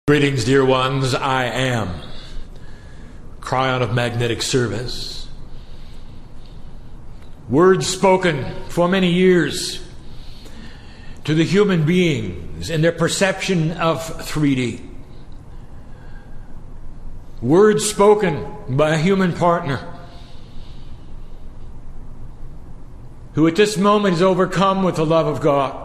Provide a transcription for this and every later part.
Greetings, dear ones. I am Kryon of Magnetic Service. Words spoken for many years to the human beings in their perception of 3D. Words spoken by a human partner who at this moment is overcome with the love of God.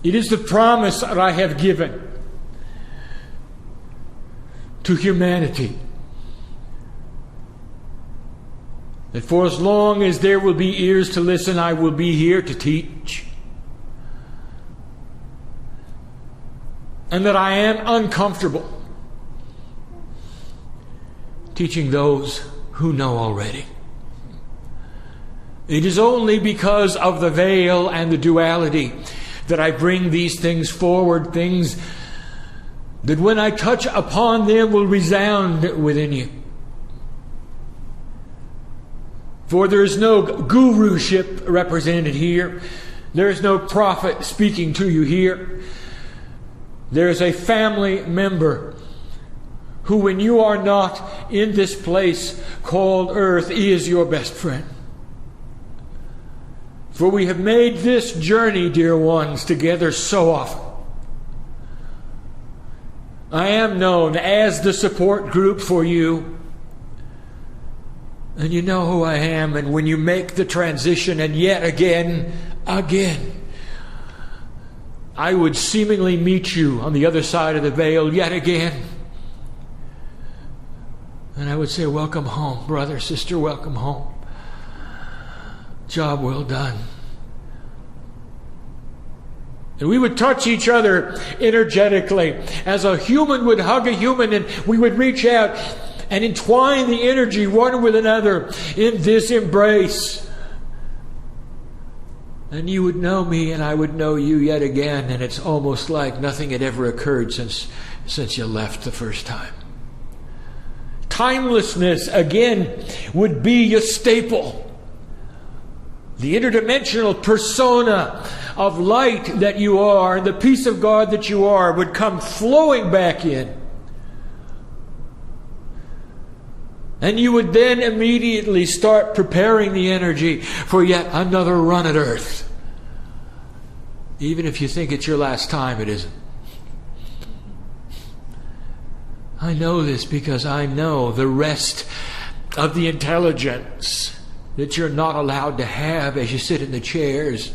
It is the promise that I have given to humanity that for as long as there will be ears to listen, I will be here to teach. And that I am uncomfortable teaching those who know already. It is only because of the veil and the duality that I bring these things forward, things that when I touch upon them will resound within you. For there is no guruship represented here. There is no prophet speaking to you here. There is a family member who, when you are not in this place called earth, is your best friend. For we have made this journey, dear ones, together so often. I am known as the support group for you. And you know who I am. And when you make the transition, and yet again, I would seemingly meet you on the other side of the veil yet again. And I would say, welcome home, brother, sister, welcome home. Job well done. And we would touch each other energetically as a human would hug a human, and we would reach out and entwine the energy one with another in this embrace. And you would know me and I would know you yet again, and it's almost like nothing had ever occurred since you left the first time. Timelessness, again, would be your staple. The interdimensional persona of light that you are, and the peace of God that you are, would come flowing back in. And you would then immediately start preparing the energy for yet another run at earth. Even if you think it's your last time, it isn't. I know this because I know the rest of the intelligence that you're not allowed to have as you sit in the chairs.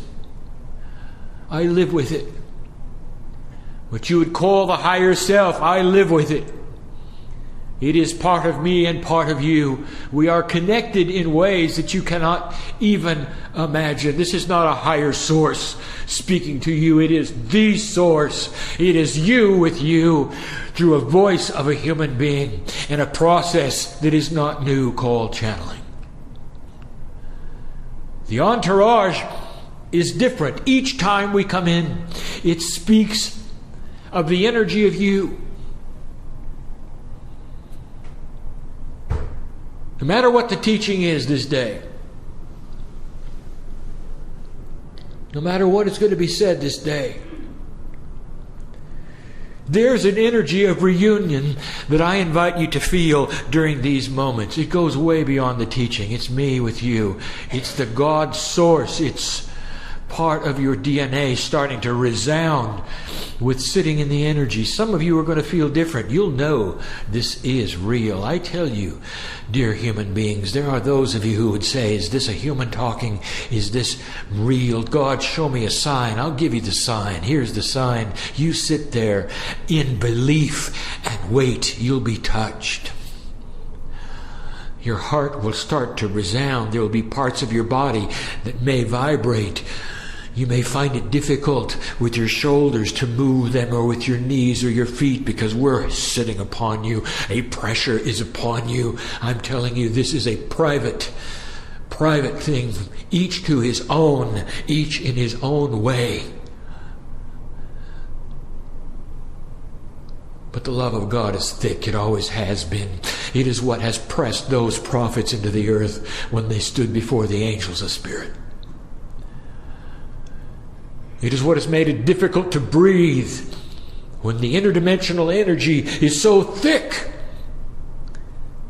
I live with it. What you would call the higher self, I live with it. It is part of me and part of you. We are connected in ways that you cannot even imagine. This is not a higher source speaking to you. It is the source. It is you with you through a voice of a human being in a process that is not new called channeling. The entourage is different. Each time we come in, it speaks of the energy of you. No matter what the teaching is this day, no matter what is going to be said this day, there's an energy of reunion that I invite you to feel during these moments. It goes way beyond the teaching. It's me with you. It's the God source. It's part of your DNA starting to resound with sitting in the energy. Some of you are going to feel different. You'll know this is real. I tell you, dear human beings, there are those of you who would say, is this a human talking? Is this real? God, show me a sign. I'll give you the sign. Here's the sign. You sit there in belief and wait. You'll be touched. Your heart will start to resound. There will be parts of your body that may vibrate. You may find it difficult with your shoulders to move them, or with your knees or your feet, because we're sitting upon you. A pressure is upon you. I'm telling you, this is a private thing. Each to his own, each in his own way. But the love of God is thick. It always has been. It is what has pressed those prophets into the earth when they stood before the angels of spirit. It is what has made it difficult to breathe when the interdimensional energy is so thick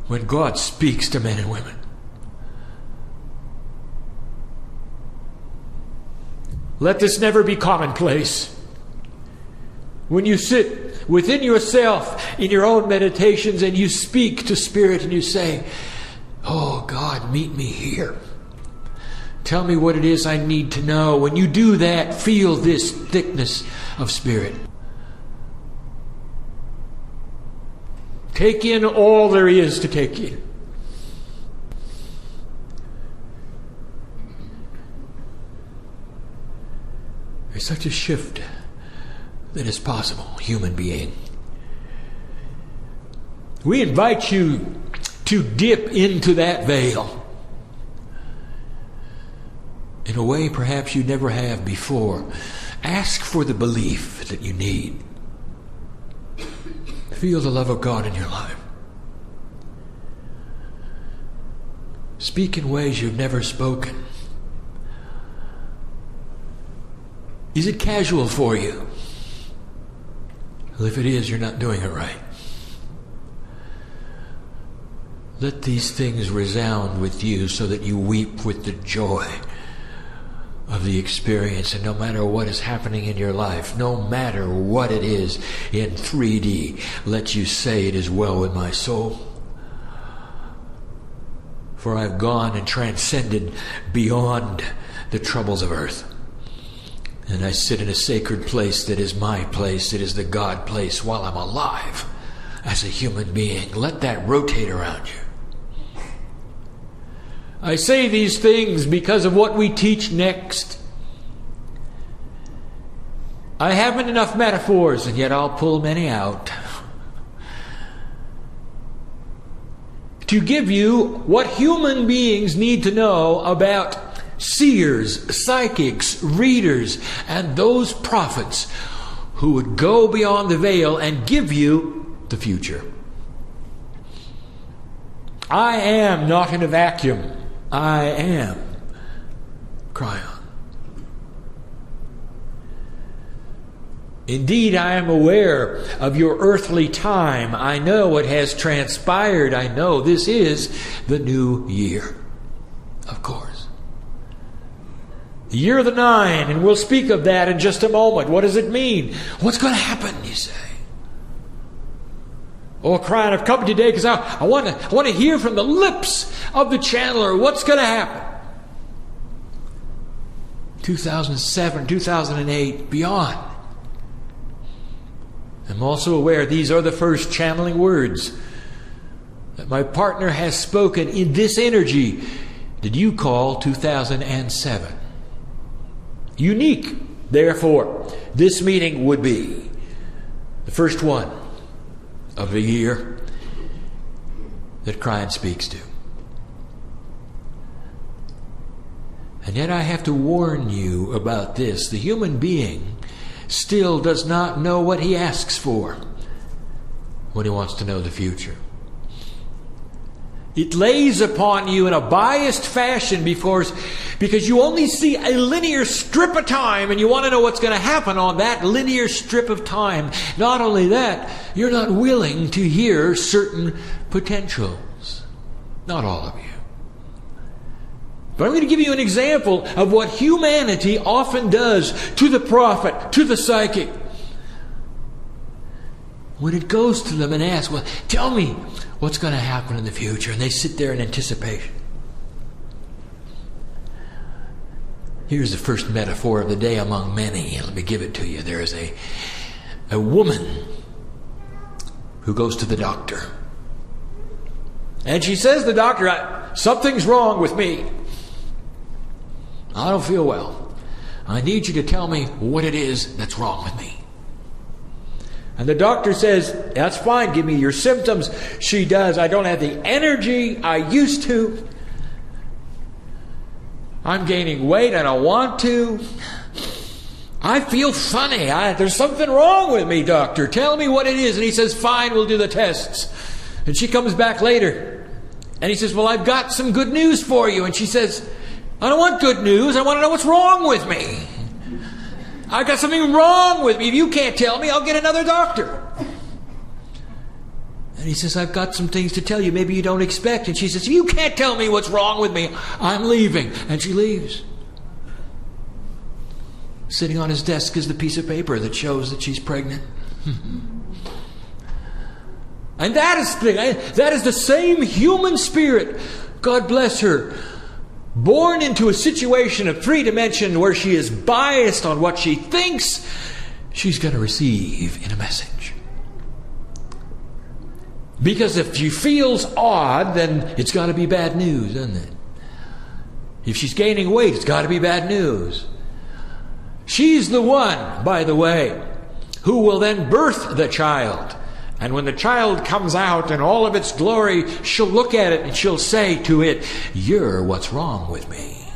when God speaks to men and women. Let this never be commonplace. When you sit within yourself in your own meditations and you speak to Spirit and you say, "Oh God, meet me here. Tell me what it is I need to know." When you do that, feel this thickness of Spirit. Take in all there is to take in. There's such a shift that is possible, human being. We invite you to dip into that veil in a way perhaps you never have before. Ask for the belief that you need. Feel the love of God in your life. Speak in ways you've never spoken. Is it casual for you? Well, if it is, you're not doing it right. Let these things resound with you so that you weep with the joy of the experience. And no matter what is happening in your life, no matter what it is in 3D, let you say, "It is well with my soul. For I've gone and transcended beyond the troubles of earth. And I sit in a sacred place that is my place. It is the God place while I'm alive as a human being." Let that rotate around you. I say these things because of what we teach next. I haven't enough metaphors, and yet I'll pull many out to give you what human beings need to know about seers, psychics, readers, and those prophets who would go beyond the veil and give you the future. I am not in a vacuum. I am Kryon. Indeed, I am aware of your earthly time. I know what has transpired. I know this is the new year, of course. The year of the 9, and we'll speak of that in just a moment. What does it mean? What's going to happen, you say? Oh, Kryon, I've come today because I want to hear from the lips of the channeler what's going to happen. 2007, 2008, beyond. I'm also aware these are the first channeling words that my partner has spoken in this energy that you call 2007. Unique, therefore, this meeting would be the first one of the year that Kryon speaks to. And yet I have to warn you about this. The human being still does not know what he asks for when he wants to know the future. It lays upon you in a biased fashion because you only see a linear strip of time and you want to know what's going to happen on that linear strip of time. Not only that, you're not willing to hear certain potentials. Not all of you. But I'm going to give you an example of what humanity often does to the prophet, to the psychic. When it goes to them and asks, "Well, tell me what's going to happen in the future," and they sit there in anticipation. Here's the first metaphor of the day among many. Let me give it to you. There is a woman who goes to the doctor. And she says to the doctor, "Something's wrong with me. I don't feel well. I need you to tell me what it is that's wrong with me." And the doctor says, "That's fine. Give me your symptoms." She does. "I don't have the energy I used to. I'm gaining weight. I don't want to. I feel funny. There's something wrong with me, doctor. Tell me what it is." And he says, "Fine, we'll do the tests." And she comes back later. And he says, "Well, I've got some good news for you." And she says, "I don't want good news. I want to know what's wrong with me." I got something wrong with me. If you can't tell me, I'll get another doctor. And he says, I've got some things to tell you maybe you don't expect. And she says, if you can't tell me what's wrong with me, I'm leaving. And she leaves. Sitting on his desk is the piece of paper that shows that she's pregnant. And that is the same human spirit, God bless her, born into a situation of 3 dimension where she is biased on what she thinks she's going to receive in a message. Because if she feels odd, then it's got to be bad news, isn't it? If she's gaining weight, it's got to be bad news. She's the one, by the way, who will then birth the child. And when the child comes out in all of its glory, she'll look at it and she'll say to it, you're what's wrong with me.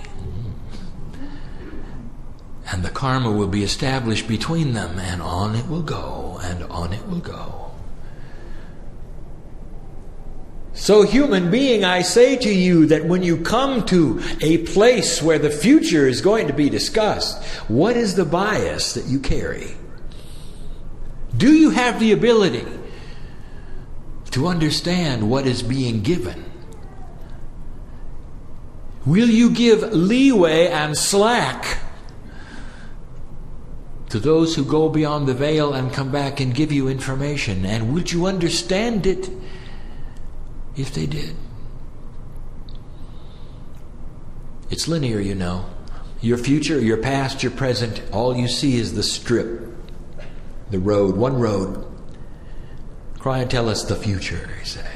And the karma will be established between them, and on it will go, and on it will go. So, human being, I say to you that when you come to a place where the future is going to be discussed, what is the bias that you carry? Do you have the ability to understand what is being given? Will you give leeway and slack to those who go beyond the veil and come back and give you information? And would you understand it if they did? It's linear, you know. Your future, your past, your present, all you see is the strip, the road, one road. Kryon, tell us the future, they say.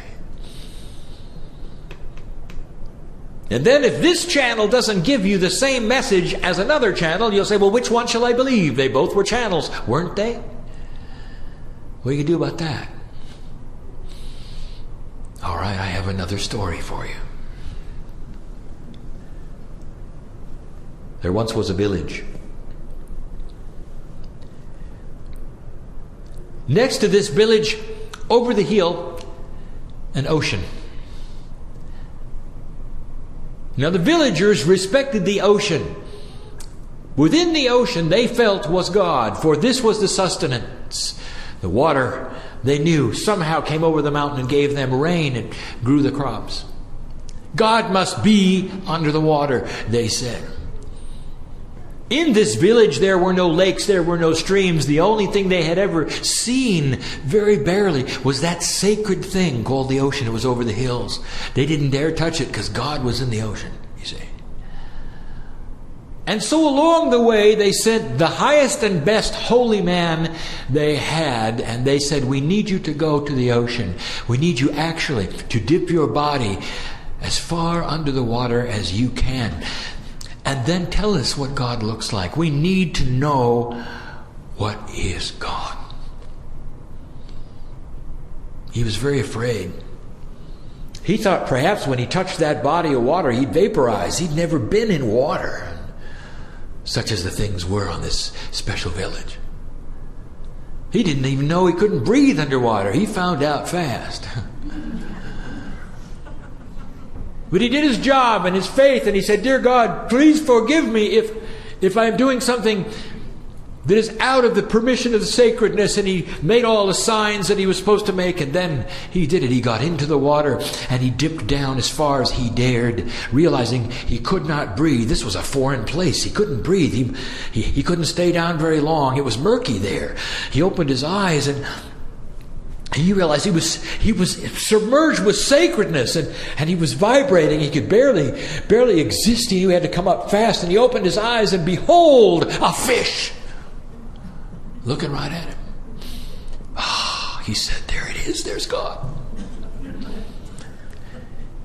And then if this channel doesn't give you the same message as another channel, you'll say, well, which one shall I believe? They both were channels, weren't they? What do you do about that? All right, I have another story for you. There once was a village. Next to this village, over the hill, an ocean. Now the villagers respected the ocean. Within the ocean they felt was God, for this was the sustenance. The water, they knew, somehow came over the mountain and gave them rain and grew the crops. God must be under the water, they said. In this village there were no lakes, there were no streams. The only thing they had ever seen, very barely, was that sacred thing called the ocean. It was over the hills. They didn't dare touch it because God was in the ocean, you see. And so along the way they sent the highest and best holy man they had, and they said, we need you to go to the ocean. We need you actually to dip your body as far under the water as you can. And then tell us what God looks like. We need to know what is God. He was very afraid. He thought perhaps when he touched that body of water, he'd vaporize. He'd never been in water, such as the things were on this special village. He didn't even know he couldn't breathe underwater. He found out fast. But he did his job and his faith, and he said, dear God, please forgive me if I'm doing something that is out of the permission of the sacredness. And he made all the signs that he was supposed to make, and then he did it. He got into the water and he dipped down as far as he dared, realizing he could not breathe. This was a foreign place. He couldn't breathe. He couldn't stay down very long. It was murky there. He opened his eyes and he realized he was submerged with sacredness, and he was vibrating. He could barely exist. He had to come up fast, and he opened his eyes, and behold, a fish looking right at him. He said, there it is, there's God.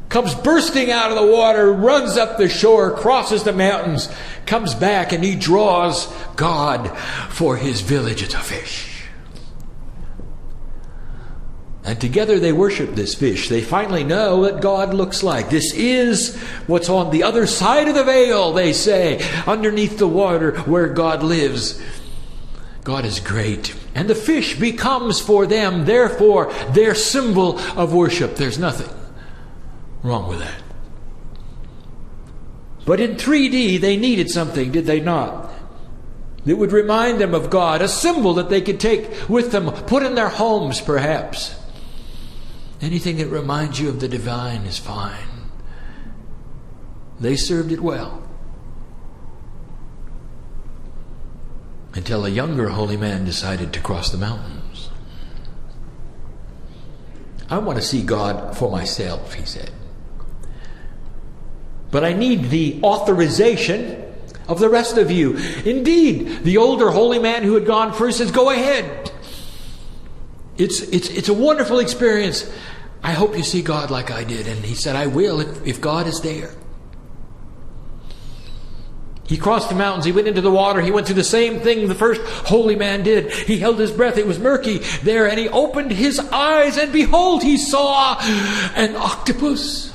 Comes bursting out of the water, runs up the shore, crosses the mountains, comes back, and he draws God for his village. It's a fish. And together they worship this fish. They finally know what God looks like. This is what's on the other side of the veil, they say, underneath the water where God lives. God is great. And the fish becomes for them, therefore, their symbol of worship. There's nothing wrong with that. But in 3D, they needed something, did they not? that would remind them of God, a symbol that they could take with them, put in their homes perhaps. Anything that reminds you of the divine is fine. They served it well. Until a younger holy man decided to cross the mountains. I want to see God for myself, he said. But I need the authorization of the rest of you. Indeed, the older holy man who had gone first says, go ahead. It's a wonderful experience. I hope you see God like I did. And he said, I will if God is there. He crossed the mountains. He went into the water. He went through the same thing the first holy man did. He held his breath. It was murky there. And he opened his eyes. And behold, he saw an octopus.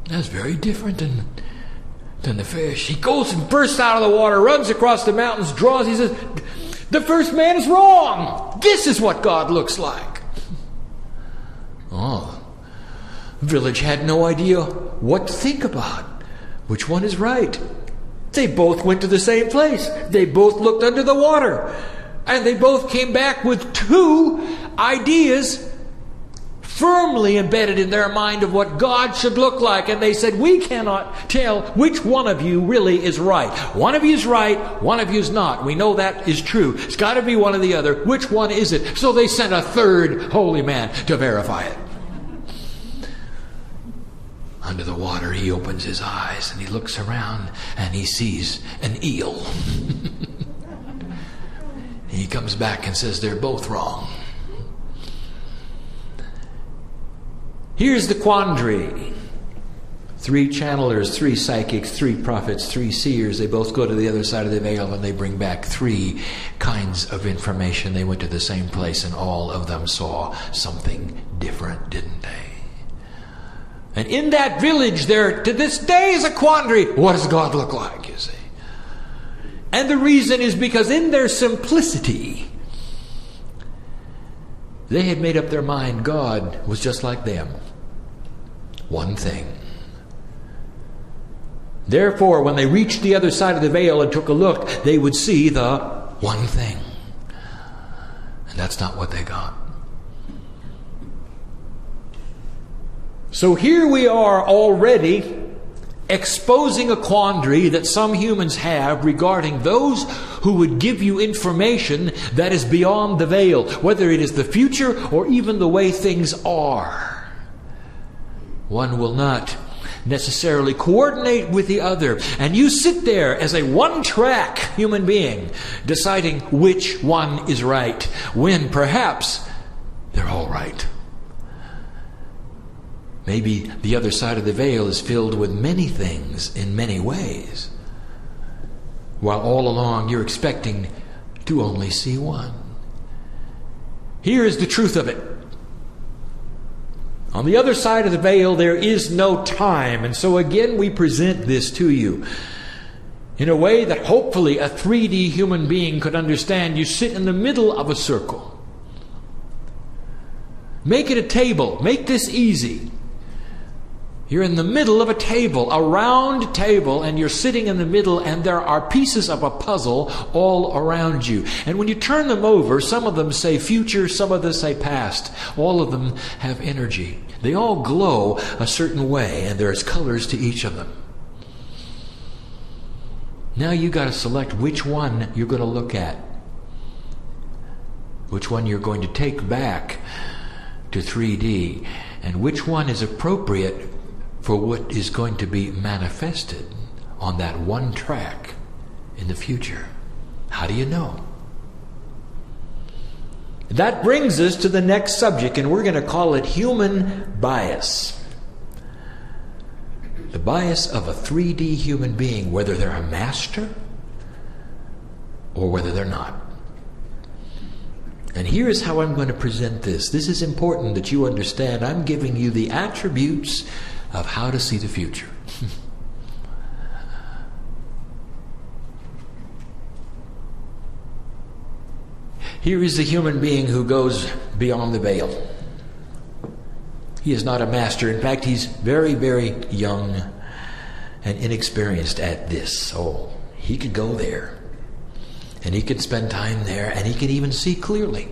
That's very different than the fish. He goes and bursts out of the water, runs across the mountains, draws. He says, the first man is wrong. This is what God looks like. Oh, the village had no idea what to think about. Which one is right? They both went to the same place. They both looked under the water. And they both came back with two ideas firmly embedded in their mind of what God should look like. And they said, we cannot tell which one of you really is right. One of you is right, one of you is not. We know that is true. It's got to be one or the other. Which one is it? So they sent a third holy man to verify it. Under the water, he opens his eyes and he looks around and he sees an eel. He comes back and says they're both wrong. Here's the quandary. 3 channelers, 3 psychics, 3 prophets, 3 seers. They both go to the other side of the veil and they bring back 3 kinds of information. They went to the same place and all of them saw something different, didn't they? And in that village there, to this day, is a quandary. What does God look like, you see? And the reason is because in their simplicity, they had made up their mind God was just like them. One thing. Therefore, when they reached the other side of the veil and took a look, they would see the one thing. And that's not what they got. So here we are already exposing a quandary that some humans have regarding those who would give you information that is beyond the veil, whether it is the future or even the way things are. One will not necessarily coordinate with the other, and you sit there as a one-track human being deciding which one is right, when perhaps they're all right. Maybe the other side of the veil is filled with many things in many ways, while all along you're expecting to only see one. Here is the truth of it. On the other side of the veil, there is no time. And so again, we present this to you in a way that hopefully a 3D human being could understand. You sit in the middle of a circle. Make it a table. Make this easy. You're in the middle of a table, a round table, and you're sitting in the middle, and there are pieces of a puzzle all around you. And when you turn them over, some of them say future, some of them say past. All of them have energy. They all glow a certain way, and there's colors to each of them. Now you got to select which one you're going to look at, which one you're going to take back to 3D, and which one is appropriate for what is going to be manifested on that one track in the future. How do you know? That brings us to the next subject, and we're going to call it human bias. The bias of a 3D human being, whether they're a master or whether they're not. And here is how I'm going to present this. This is important that you understand. I'm giving you the attributes of how to see the future. Here is the human being who goes beyond the veil. He is not a master. In fact, he's very, very young and inexperienced at this. Oh, he could go there. And he could spend time there, and he could even see clearly.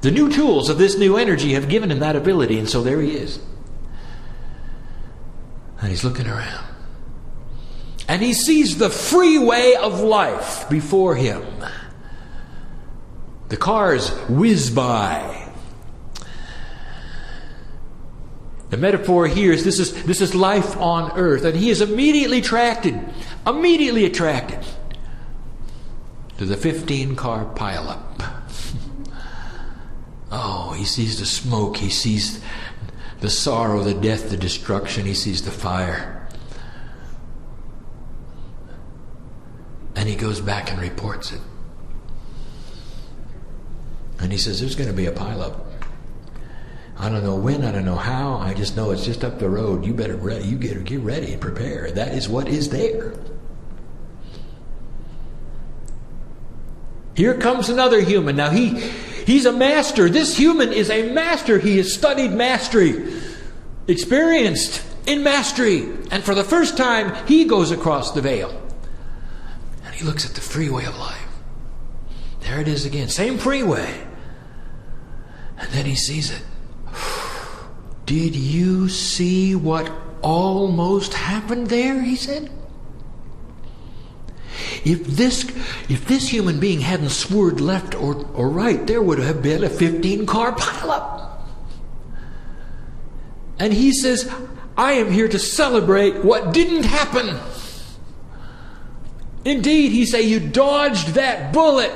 The new tools of this new energy have given him that ability, and so there he is. And he's looking around. And he sees the freeway of life before him. The cars whiz by. The metaphor here is this is life on earth, and he is immediately attracted to the 15-car pileup. Oh, he sees the smoke, he sees the sorrow, the death, the destruction, he sees the fire. And he goes back and reports it. And he says, there's going to be a pileup. I don't know when, I don't know how, I just know it's just up the road. You better get ready and prepare. That is what is there. Here comes another human. Now he's a master. This human is a master. He has studied mastery, experienced in mastery. And for the first time, he goes across the veil. And he looks at the freeway of life. There it is again. Same freeway. And then he sees it. Did you see what almost happened there? He said. If this human being hadn't swerved left or right, there would have been a 15-car pileup. And he says, I am here to celebrate what didn't happen. Indeed, he say, you dodged that bullet.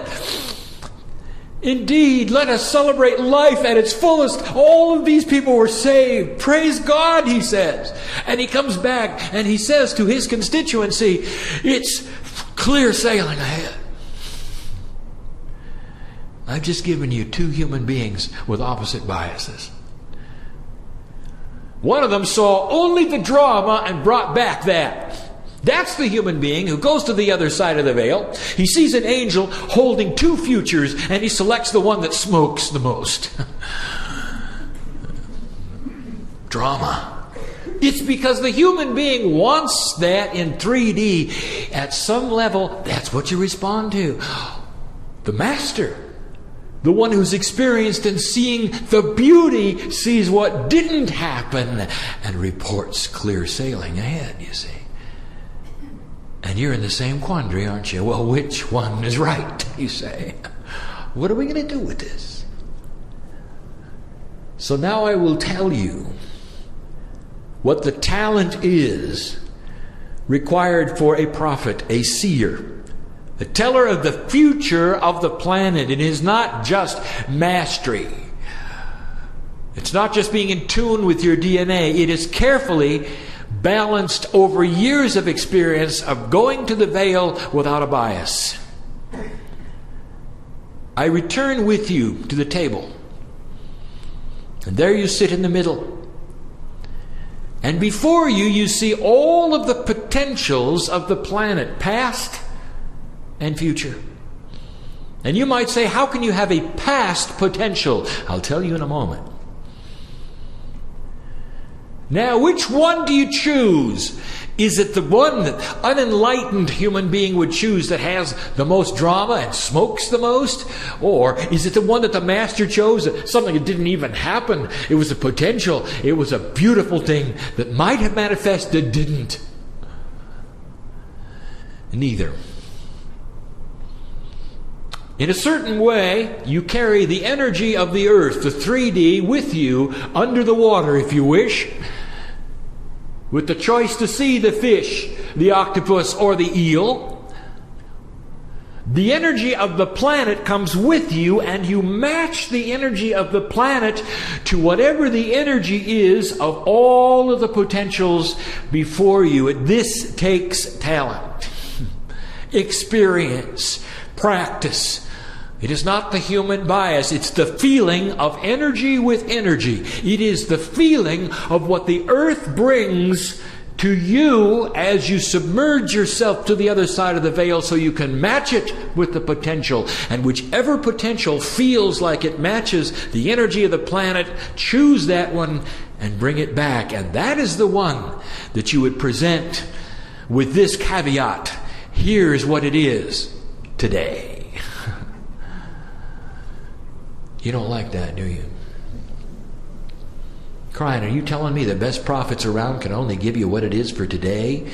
Indeed, let us celebrate life at its fullest. All of these people were saved. Praise God, he says. And he comes back and he says to his constituency, it's clear sailing ahead. I've just given you two human beings with opposite biases. One of them saw only the drama and brought back that. That's the human being who goes to the other side of the veil. He sees an angel holding two futures, and he selects the one that smokes the most. Drama. It's because the human being wants that in 3D. At some level, that's what you respond to. The master, the one who's experienced in seeing the beauty, sees what didn't happen and reports clear sailing ahead, you see. And you're in the same quandary, aren't you? Well, which one is right, you say? What are we going to do with this? So now I will tell you what the talent is required for a prophet, a seer, the teller of the future of the planet. It is not just mastery. It's not just being in tune with your DNA. It is carefully balanced over years of experience of going to the veil without a bias. I return with you to the table. And there you sit in the middle. And before you, you see all of the potentials of the planet, past and future. And you might say, how can you have a past potential? I'll tell you in a moment. Now, which one do you choose? Is it the one that unenlightened human being would choose that has the most drama and smokes the most? Or is it the one that the master chose, something that didn't even happen? It was a potential. It was a beautiful thing that might have manifested, didn't. Neither. In a certain way, you carry the energy of the earth, the 3D, with you under the water, if you wish, with the choice to see the fish, the octopus, or the eel. The energy of the planet comes with you, and you match the energy of the planet to whatever the energy is of all of the potentials before you. This takes talent, experience, practice. It is not the human bias. It's the feeling of energy with energy. It is the feeling of what the earth brings to you as you submerge yourself to the other side of the veil so you can match it with the potential. And whichever potential feels like it matches the energy of the planet, choose that one and bring it back. And that is the one that you would present with this caveat. Here's what it is today. You don't like that, do you? Kryon, are you telling me the best prophets around can only give you what it is for today?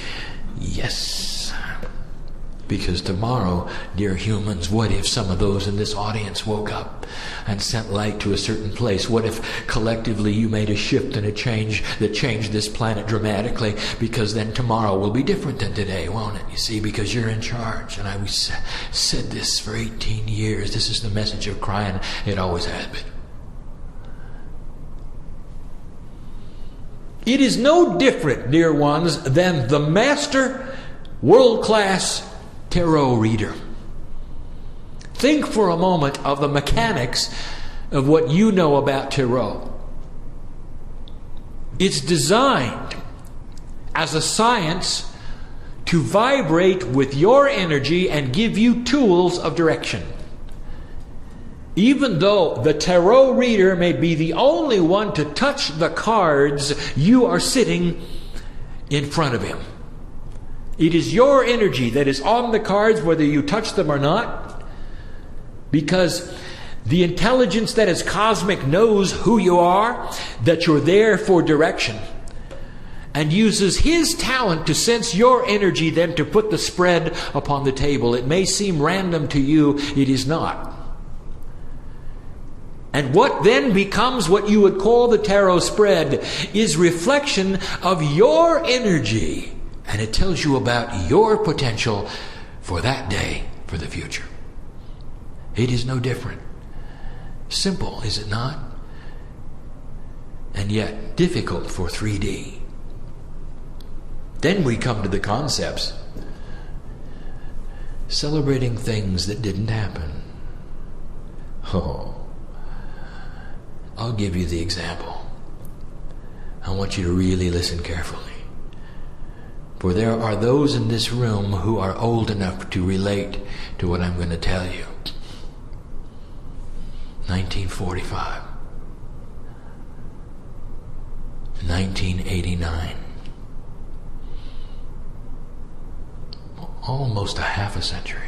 Yes. Because tomorrow, dear humans, what if some of those in this audience woke up and sent light to a certain place? What if collectively you made a shift and a change that changed this planet dramatically? Because then tomorrow will be different than today, won't it? You see, because you're in charge. And I said this for 18 years. This is the message of Kryon. It always has been. It is no different, dear ones, than the master world-class tarot reader. Think for a moment of the mechanics of what you know about tarot. It's designed as a science to vibrate with your energy and give you tools of direction. Even though the tarot reader may be the only one to touch the cards, you are sitting in front of him. It is your energy that is on the cards, whether you touch them or not, because the intelligence that is cosmic knows who you are, that you're there for direction, and uses his talent to sense your energy then to put the spread upon the table. It may seem random to you, it is not. And what then becomes what you would call the tarot spread is reflection of your energy. And it tells you about your potential for that day, for the future. It is no different. Simple, is it not? And yet difficult for 3D. Then we come to the concepts. Celebrating things that didn't happen. Oh. I'll give you the example. I want you to really listen carefully. For there are those in this room who are old enough to relate to what I'm going to tell you. 1945. 1989. Almost a half a century.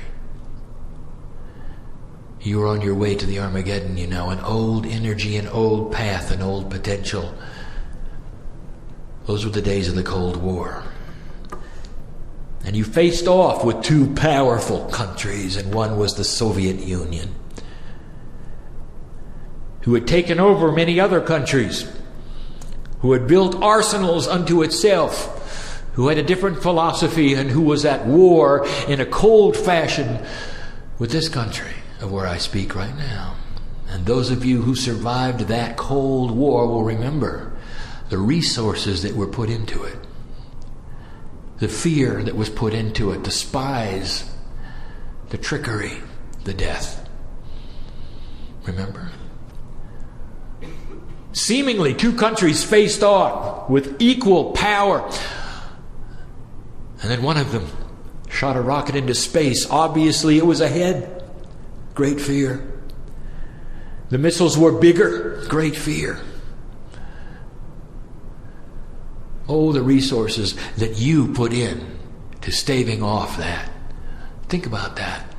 You were on your way to the Armageddon, you know, an old energy, an old path, an old potential. Those were the days of the Cold War. And you faced off with two powerful countries, and one was the Soviet Union, who had taken over many other countries, who had built arsenals unto itself, who had a different philosophy, and who was at war in a cold fashion with this country of where I speak right now. And those of you who survived that Cold War will remember the resources that were put into it, the fear that was put into it, the spies, the trickery, the death. Remember? Seemingly two countries faced off with equal power. And then one of them shot a rocket into space. Obviously it was ahead. Great fear. The missiles were bigger. Great fear. Oh, the resources that you put in to staving off that. Think about that.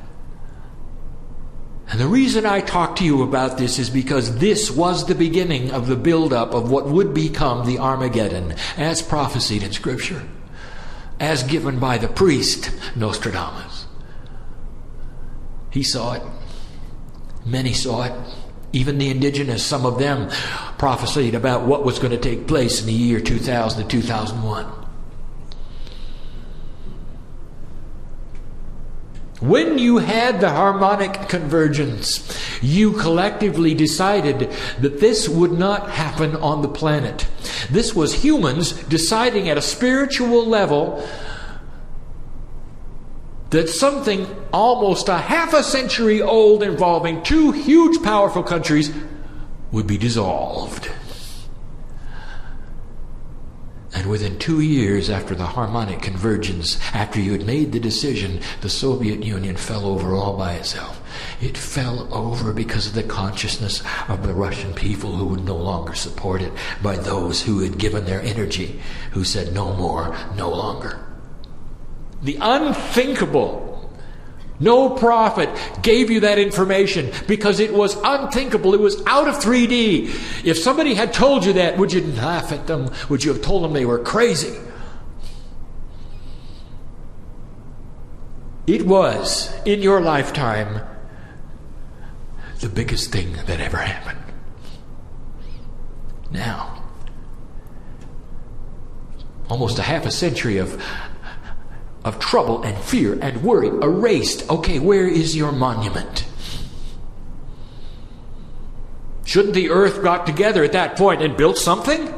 And the reason I talk to you about this is because this was the beginning of the buildup of what would become the Armageddon, as prophesied in Scripture, as given by the priest Nostradamus. He saw it. Many saw it. Even the indigenous, some of them prophesied about what was going to take place in the year 2000 to 2001. When you had the harmonic convergence, you collectively decided that this would not happen on the planet. This was humans deciding at a spiritual level that something almost a half a century old involving two huge powerful countries would be dissolved. And within 2 years after the harmonic convergence, after you had made the decision, the Soviet Union fell over all by itself. It fell over because of the consciousness of the Russian people who would no longer support it, by those who had given their energy, who said no more, no longer. The unthinkable. No prophet gave you that information because it was unthinkable. It was out of 3D. If somebody had told you that, would you laugh at them? Would you have told them they were crazy? It was, in your lifetime, the biggest thing that ever happened. Now, almost a half a century of trouble and fear and worry erased. Okay, where is your monument? Shouldn't the earth got together at that point and built something?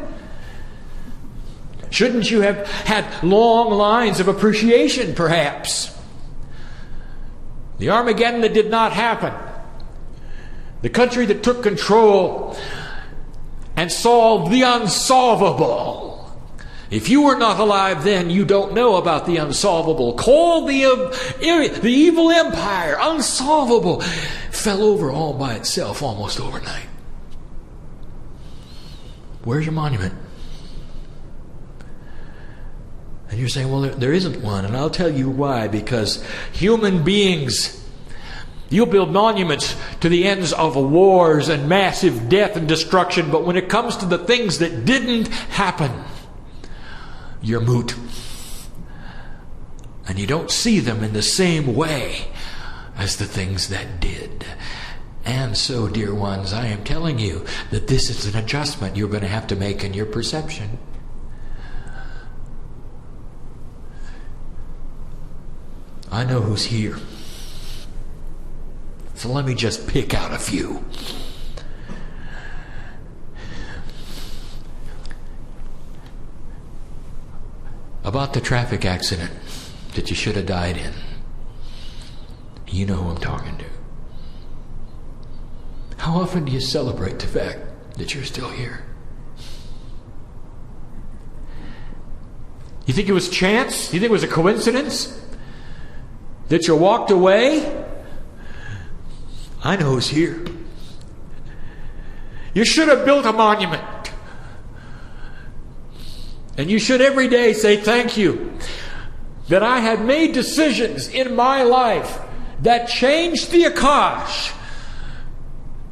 Shouldn't you have had long lines of appreciation, perhaps? The Armageddon that did not happen. The country that took control and solved the unsolvable. If you were not alive then, you don't know about the unsolvable. Called the evil empire, unsolvable, fell over all by itself almost overnight. Where's your monument? And you're saying, well, there isn't one. And I'll tell you why. Because human beings, you'll build monuments to the ends of wars and massive death and destruction. But when it comes to the things that didn't happen, you're moot. And you don't see them in the same way as the things that did. And so, dear ones, I am telling you that this is an adjustment you're going to have to make in your perception. I know who's here. So let me just pick out a few. About the traffic accident that you should have died in. You know who I'm talking to. How often do you celebrate the fact that you're still here? You think it was chance? You think it was a coincidence that you walked away? I know who's here. You should have built a monument. And you should every day say thank you that I had made decisions in my life that changed the Akash.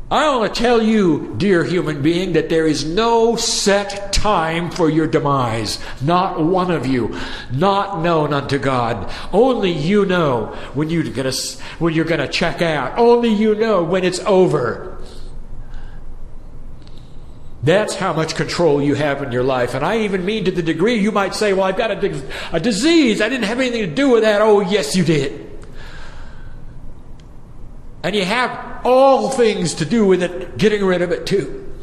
I want to tell you, dear human being, that there is no set time for your demise. Not one of you. Not known unto God. Only you know when you're going to check out. Only you know when it's over. That's how much control you have in your life. And I even mean to the degree you might say, well, I've got a disease. I didn't have anything to do with that. Oh, yes, you did. And you have all things to do with it, getting rid of it too.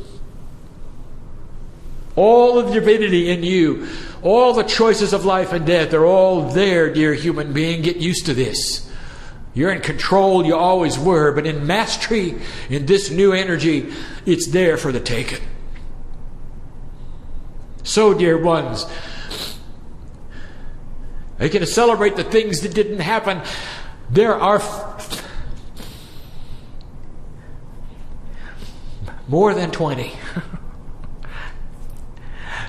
All of the divinity in you, all the choices of life and death, they're all there, dear human being. Get used to this. You're in control, you always were, but in mastery, in this new energy, it's there for the taking. So, dear ones, are you going to celebrate the things that didn't happen? There are more than 20.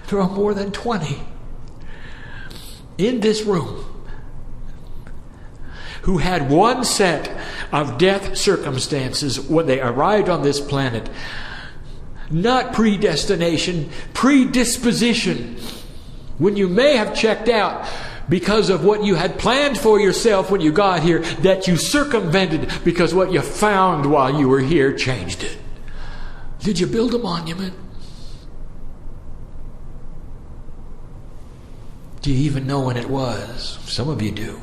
There are more than 20 in this room who had one set of death circumstances when they arrived on this planet. Not predestination, predisposition. When you may have checked out because of what you had planned for yourself when you got here, that you circumvented because what you found while you were here changed it. Did you build a monument? Do you even know when it was? Some of you do.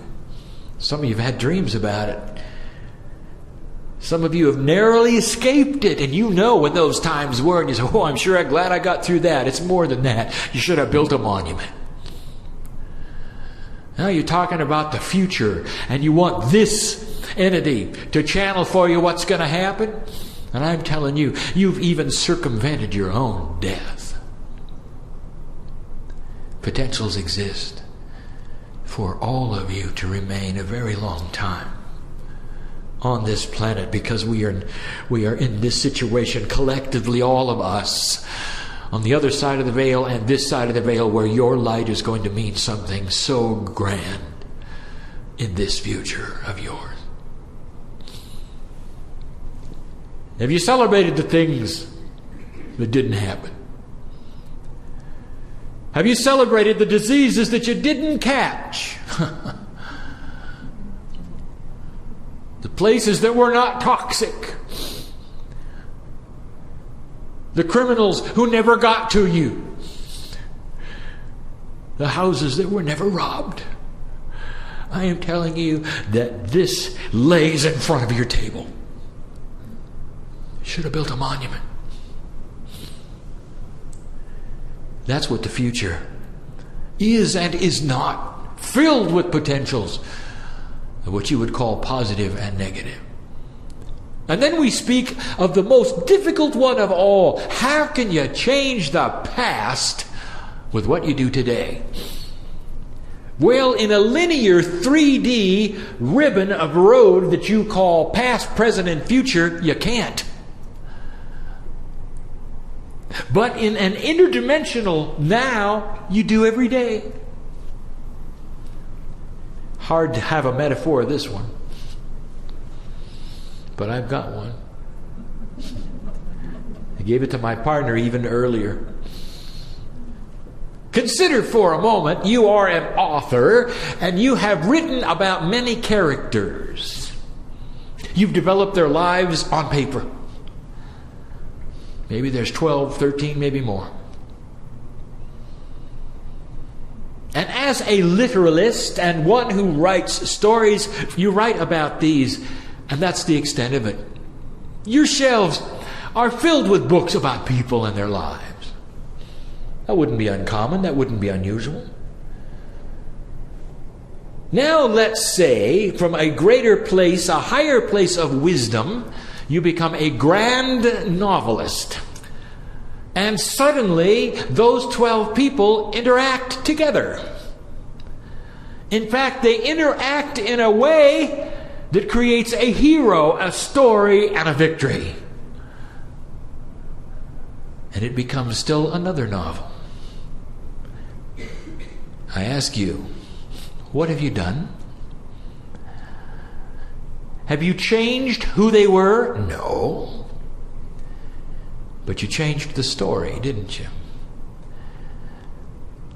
Some of you have had dreams about it. Some of you have narrowly escaped it, and you know when those times were, and you say, oh, I'm sure I'm glad I got through that. It's more than that. You should have built a monument. Now you're talking about the future, and you want this entity to channel for you what's going to happen. And I'm telling you, you've even circumvented your own death. Potentials exist for all of you to remain a very long time on this planet, because we are in this situation collectively, all of us, on the other side of the veil and this side of the veil, where your light is going to mean something so grand in this future of yours? Have you celebrated the things that didn't happen? Have you celebrated the diseases that you didn't catch? The places that were not toxic? The criminals who never got to you? The houses that were never robbed? I am telling you that this lays in front of your table. Should have built a monument. That's what the future is and is not, filled with potentials of what you would call positive and negative. And then we speak of the most difficult one of all. How can you change the past with what you do today? Well, in a linear 3D ribbon of road that you call past, present, and future, you can't. But in an interdimensional now, you do every day. Hard to have a metaphor of this one, but I've got one. I gave it to my partner even earlier. Consider for a moment you are an author and you have written about many characters. You've developed their lives on paper. Maybe there's 12, 13, maybe more. And as a literalist and one who writes stories, you write about these, and that's the extent of it. Your shelves are filled with books about people and their lives. That wouldn't be uncommon, that wouldn't be unusual. Now let's say, from a greater place, a higher place of wisdom, you become a grand novelist. And suddenly, those 12 people interact together. In fact, they interact in a way that creates a hero, a story, and a victory. And it becomes still another novel. I ask you, what have you done? Have you changed who they were? No. But you changed the story, didn't you?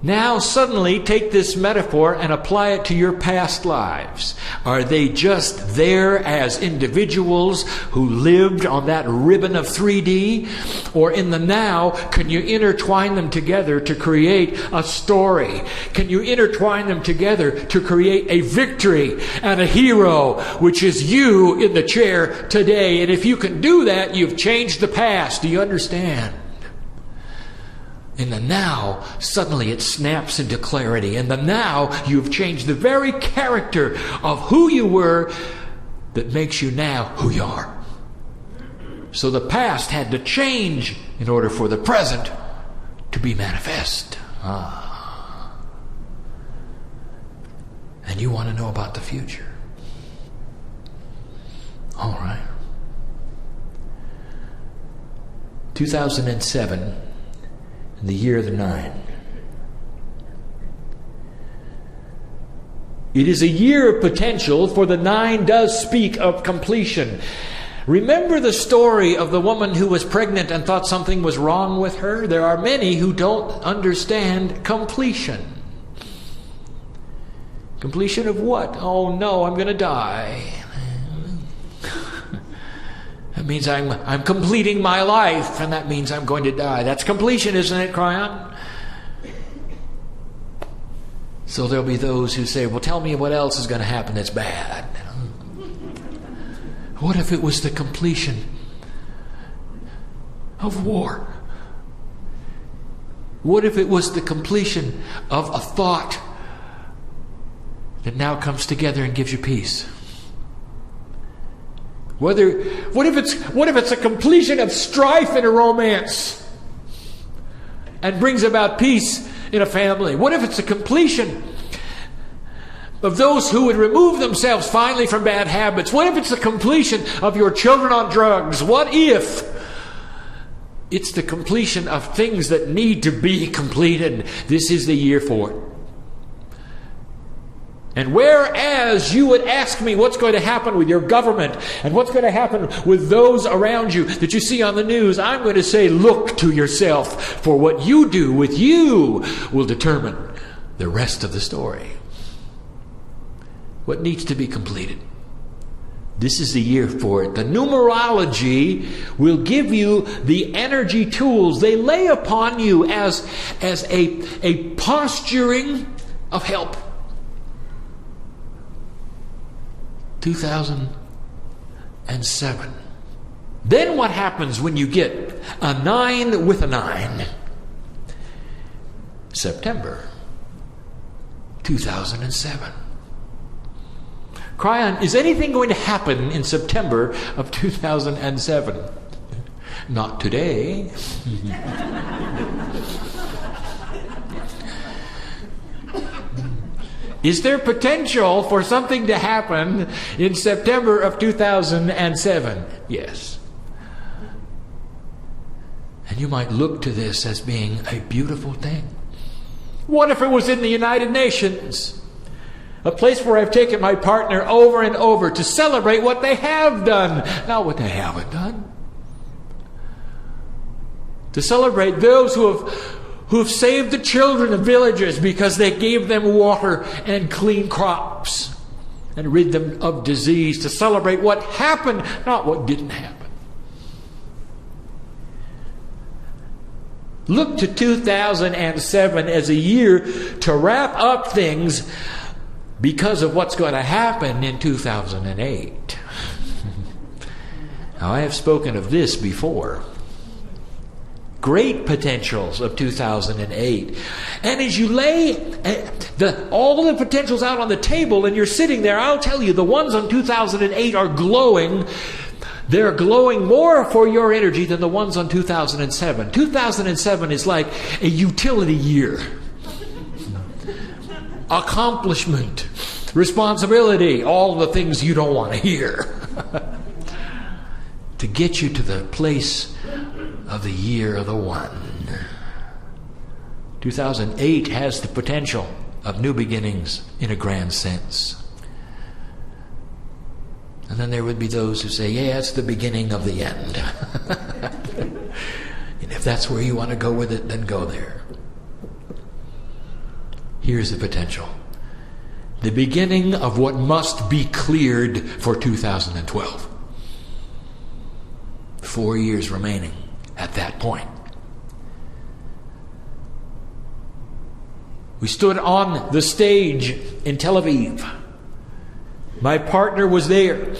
Now suddenly take this metaphor and apply it to your past lives. Are they just there as individuals who lived on that ribbon of 3D? Or in the now, can you intertwine them together to create a story? Can you intertwine them together to create a victory and a hero, which is you in the chair today? And if you can do that, you've changed the past. Do you understand? In the now, suddenly it snaps into clarity. In the now, you've changed the very character of who you were that makes you now who you are. So the past had to change in order for the present to be manifest. And you want to know about the future. All right. 2007. The year of the 9. It is a year of potential, for the 9 does speak of completion. Remember the story of the woman who was pregnant and thought something was wrong with her? There are many who don't understand completion. Completion of what? Oh no, I'm going to die. That means I'm completing my life, and that means I'm going to die. That's completion, isn't it, Kryon? So there'll be those who say, well, tell me what else is going to happen that's bad. What if it was the completion of war? What if it was the completion of a thought that now comes together and gives you peace? What if it's a completion of strife in a romance and brings about peace in a family? What if it's a completion of those who would remove themselves finally from bad habits? What if it's the completion of your children on drugs? What if it's the completion of things that need to be completed? This is the year for it. And whereas you would ask me what's going to happen with your government and what's going to happen with those around you that you see on the news, I'm going to say, look to yourself, for what you do with you will determine the rest of the story. What needs to be completed? This is the year for it. The numerology will give you the energy tools. They lay upon you as a posturing of help. 2007. Then what happens when you get a 9 with a 9? September 2007. Kryon, is anything going to happen in September of 2007? Not today. Is there potential for something to happen in September of 2007? Yes. And you might look to this as being a beautiful thing. What if it was in the United Nations? A place where I've taken my partner over and over to celebrate what they have done, not what they haven't done. To celebrate those who have saved the children of villages because they gave them water and clean crops and rid them of disease. To celebrate what happened, not what didn't happen. Look to 2007 as a year to wrap up things because of what's going to happen in 2008. Now, I have spoken of this before. Great potentials of 2008. And as you lay all the potentials out on the table and you're sitting there, I'll tell you, the ones on 2008 are glowing. They're glowing more for your energy than the ones on 2007. 2007 is like a utility year. Accomplishment, responsibility, all the things you don't want to hear. To get you to the place of the year of the one. 2008 has the potential of new beginnings in a grand sense. And then there would be those who say, yeah, it's the beginning of the end. And if that's where you want to go with it, then go there. Here's the potential. The beginning of what must be cleared for 2012. 4 years remaining at that point. We stood on the stage in Tel Aviv. My partner was there.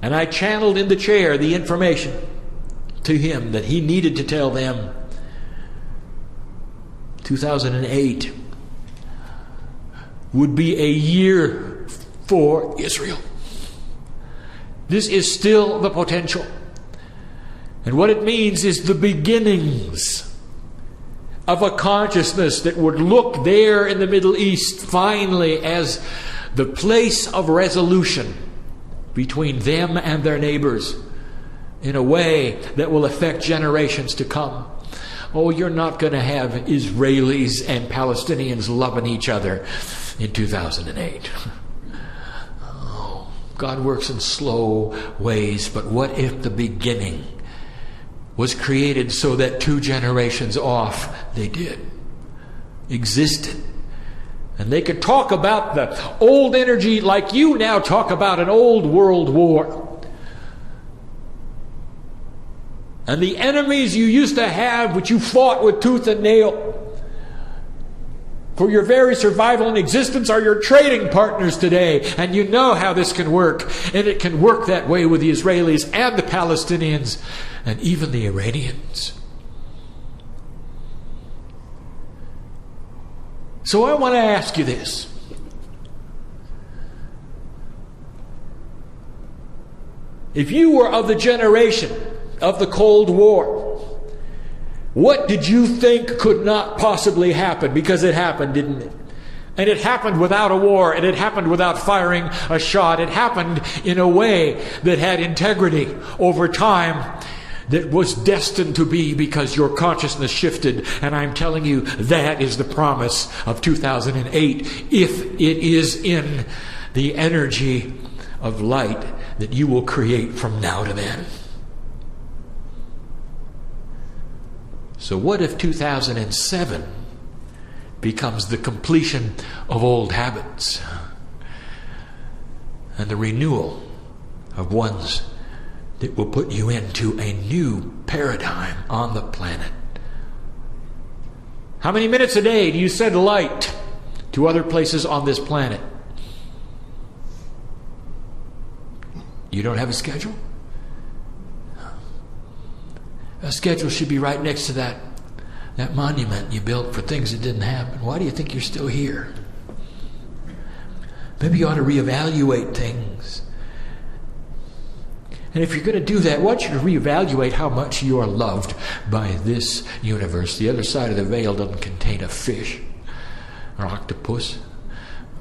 And I channeled in the chair the information to him that he needed to tell them. 2008 would be a year for Israel. This is still the potential. And what it means is the beginnings of a consciousness that would look there in the Middle East finally as the place of resolution between them and their neighbors in a way that will affect generations to come. Oh, you're not going to have Israelis and Palestinians loving each other in 2008. Oh, God works in slow ways, but what if the beginning was created so that 2 generations off they existed? And they could talk about the old energy like you now talk about an old world war. And the enemies you used to have, which you fought with tooth and nail for your very survival and existence, are your trading partners today. And you know how this can work. And it can work that way with the Israelis and the Palestinians and even the Iranians. So I want to ask you this. If you were of the generation of the Cold War, what did you think could not possibly happen? Because it happened, didn't it? And it happened without a war, and it happened without firing a shot. It happened in a way that had integrity over time. that was destined to be because your consciousness shifted. And I'm telling you, that is the promise of 2008. If it is in the energy of light that you will create from now to then. So what if 2007 becomes the completion of old habits and the renewal of ones that will put you into a new paradigm on the planet? How many minutes a day do you send light to other places on this planet? You don't have a schedule? A schedule should be right next to that monument you built for things that didn't happen. Why do you think you're still here? Maybe you ought to reevaluate things. And if you're going to do that, I want you to reevaluate how much you are loved by this universe. The other side of the veil doesn't contain a fish, or octopus,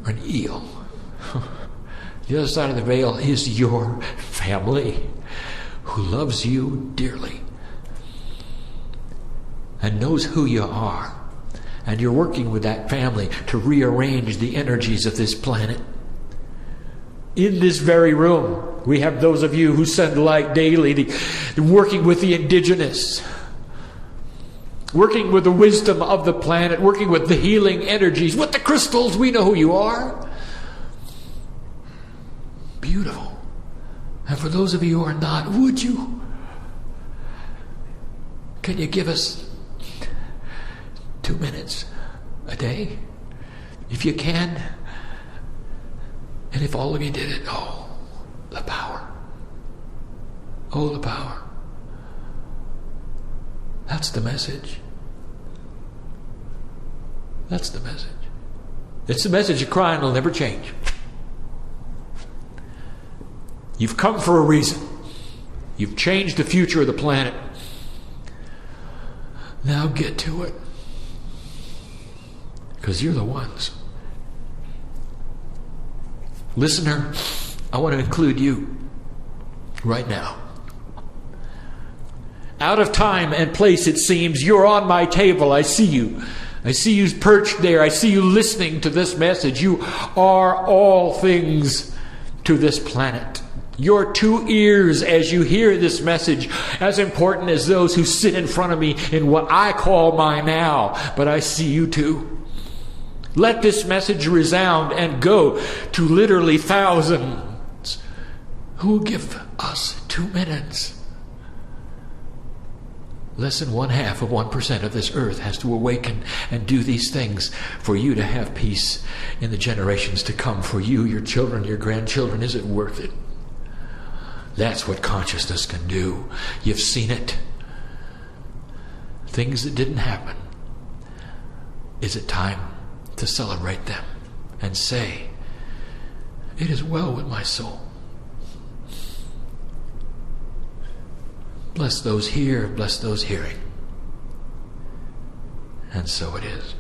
or an eel. The other side of the veil is your family, who loves you dearly and knows who you are. And you're working with that family to rearrange the energies of this planet. In this very room, we have those of you who send light daily, working with the indigenous, working with the wisdom of the planet, working with the healing energies, with the crystals. We know who you are. Beautiful. And for those of you who are not, would you? Can you give us 2 minutes a day? If you can. And if all of you did it, oh, the power. Oh, the power. That's the message. That's the message. It's the message of Kryon will never change. You've come for a reason. You've changed the future of the planet. Now get to it. Because you're the ones. Listener, I want to include you right now. Out of time and place, it seems. You're on my table. I see you. I see you perched there. I see you listening to this message. You are all things to this planet. Your 2 ears as you hear this message, as important as those who sit in front of me in what I call my now. But I see you too. Let this message resound and go to literally thousands who will give us 2 minutes. Less than 0.5% of this earth has to awaken and do these things for you to have peace in the generations to come. For you, your children, your grandchildren, is it worth it? That's what consciousness can do. You've seen it. Things that didn't happen. Is it time to celebrate them and say, it is well with my soul? Bless those here, bless those hearing. And so it is.